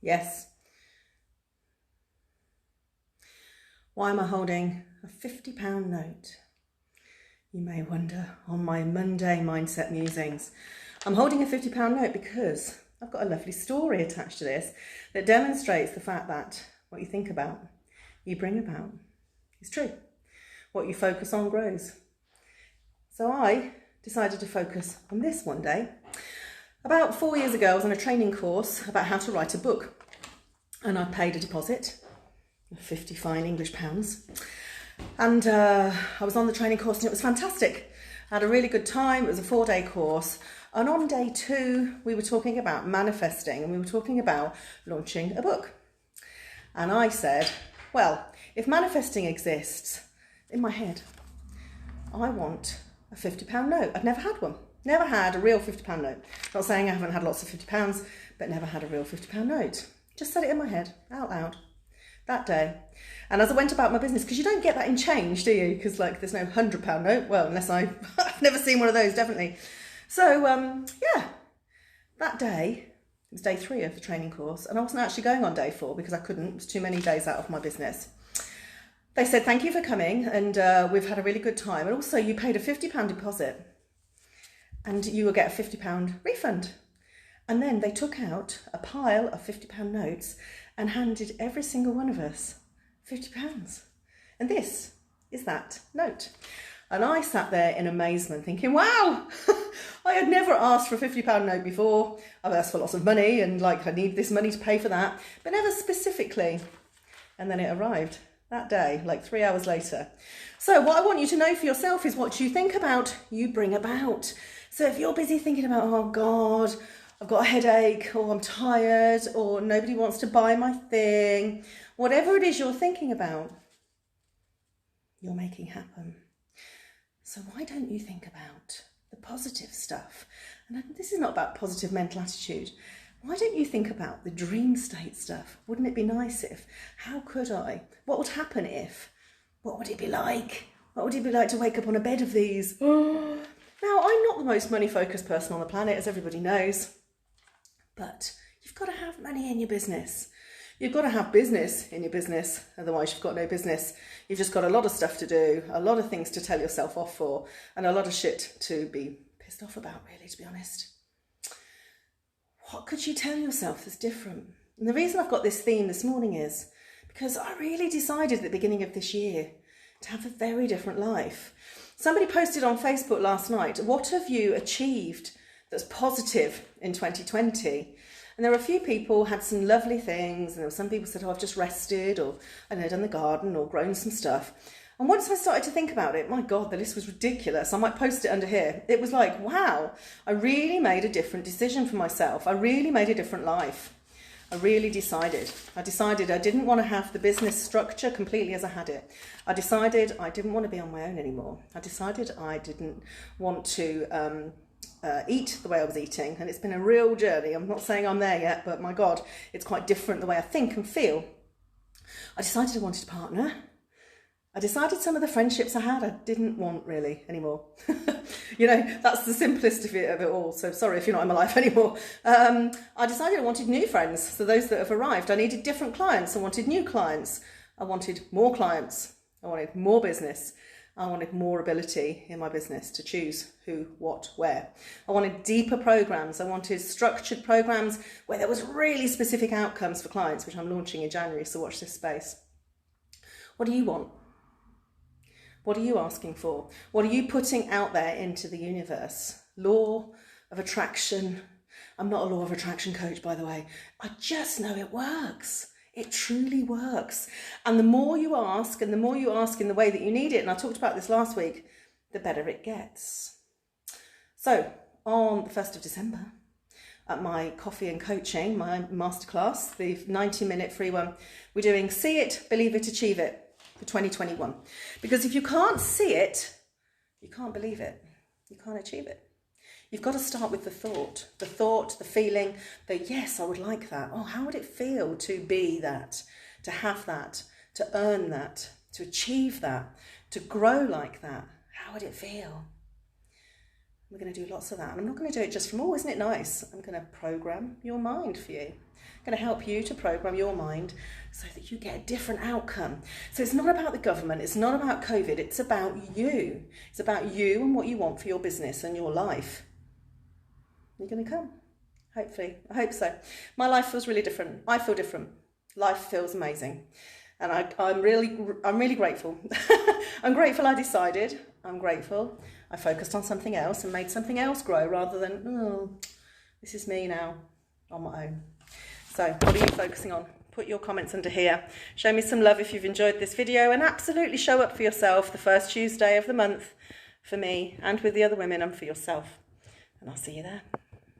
Yes. Why am I holding a £50 note? You may wonder on my Monday Mindset Musings. I'm holding a £50 note because I've got a lovely story attached to this that demonstrates the fact that what you think about, you bring about. It's true. What you focus on grows. So I decided to focus on this one day. About 4 years ago, I was on a training course about how to write a book, and I paid a deposit of 50 fine English pounds. And I was on the training course and it was fantastic. I had a really good time. It was a 4-day course. And on day 2, we were talking about manifesting and we were talking about launching a book. And I said, well, if manifesting exists in my head, I want a £50 note. I'd never had one. Never had a real £50 note. Not saying I haven't had lots of £50, but never had a real £50 note. Just said it in my head, out loud, that day. And as I went about my business, because you don't get that in change, do you? Because there's no £100 note. Well, unless I've never seen one of those, definitely. So, that day, it was day 3 of the training course, and I wasn't actually going on day 4 because I couldn't. It was too many days out of my business. They said, thank you for coming, and we've had a really good time. And also, you paid a £50 deposit, and you will get a £50 refund. And then they took out a pile of £50 notes and handed every single one of us £50. And this is that note. And I sat there in amazement thinking, wow, I had never asked for a £50 note before. I've asked for lots of money and I need this money to pay for that, but never specifically. And then it arrived that day, 3 hours later. So what I want you to know for yourself is what you think about, you bring about. So if you're busy thinking about, oh God, I've got a headache, or I'm tired, or nobody wants to buy my thing, whatever it is you're thinking about, you're making happen. So why don't you think about the positive stuff? And this is not about positive mental attitude. Why don't you think about the dream state stuff? Wouldn't it be nice if? How could I? What would happen if? What would it be like? What would it be like to wake up on a bed of these? Now, I'm not the most money-focused person on the planet, as everybody knows. But you've got to have money in your business. You've got to have business in your business, otherwise you've got no business. You've just got a lot of stuff to do, a lot of things to tell yourself off for, and a lot of shit to be pissed off about, really, to be honest. What could you tell yourself that's different? And the reason I've got this theme this morning is because I really decided at the beginning of this year to have a very different life. Somebody posted on Facebook last night, what have you achieved that's positive in 2020? And there were a few people had some lovely things, and there were some people said, oh, I've just rested, or I know, done the garden, or grown some stuff. And once I started to think about it, my God, the list was ridiculous. I might post it under here. It was like, wow, I really made a different decision for myself. I really made a different life. I really decided. I decided I didn't want to have the business structure completely as I had it. I decided I didn't want to be on my own anymore. I decided I didn't want to eat the way I was eating, and it's been a real journey. I'm not saying I'm there yet, but my God, it's quite different the way I think and feel. I decided I wanted a partner. I decided some of the friendships I had, I didn't want really anymore. That's the simplest of it all. So sorry if you're not in my life anymore. I decided I wanted new friends. So those that have arrived, I needed different clients. I wanted new clients. I wanted more clients. I wanted more business. I wanted more ability in my business to choose who, what, where. I wanted deeper programs. I wanted structured programs where there was really specific outcomes for clients, which I'm launching in January. So watch this space. What do you want? What are you asking for? What are you putting out there into the universe? Law of attraction. I'm not a law of attraction coach, by the way. I just know it works. It truly works. And the more you ask, and the more you ask in the way that you need it, and I talked about this last week, the better it gets. So on the 1st of December, at my coffee and coaching, my masterclass, the 90-minute free one, we're doing See It, Believe It, Achieve It for 2021. Because if you can't see it, you can't believe it. You can't achieve it. You've got to start with the thought, the feeling that, yes, I would like that. Oh, how would it feel to be that, to have that, to earn that, to achieve that, to grow like that? How would it feel? We're going to do lots of that. And I'm not going to do it just from, oh, isn't it nice? I'm going to program your mind for you. I'm going to help you to program your mind so that you get a different outcome. So it's not about the government. It's not about COVID. It's about you. It's about you and what you want for your business and your life. You're going to come. Hopefully. I hope so. My life feels really different. I feel different. Life feels amazing. And I'm really grateful. I'm grateful I decided. I'm grateful I focused on something else and made something else grow rather than, oh, this is me now on my own. So what are you focusing on? Put your comments under here. Show me some love if you've enjoyed this video, and absolutely show up for yourself the first Tuesday of the month for me and with the other women and for yourself. And I'll see you there.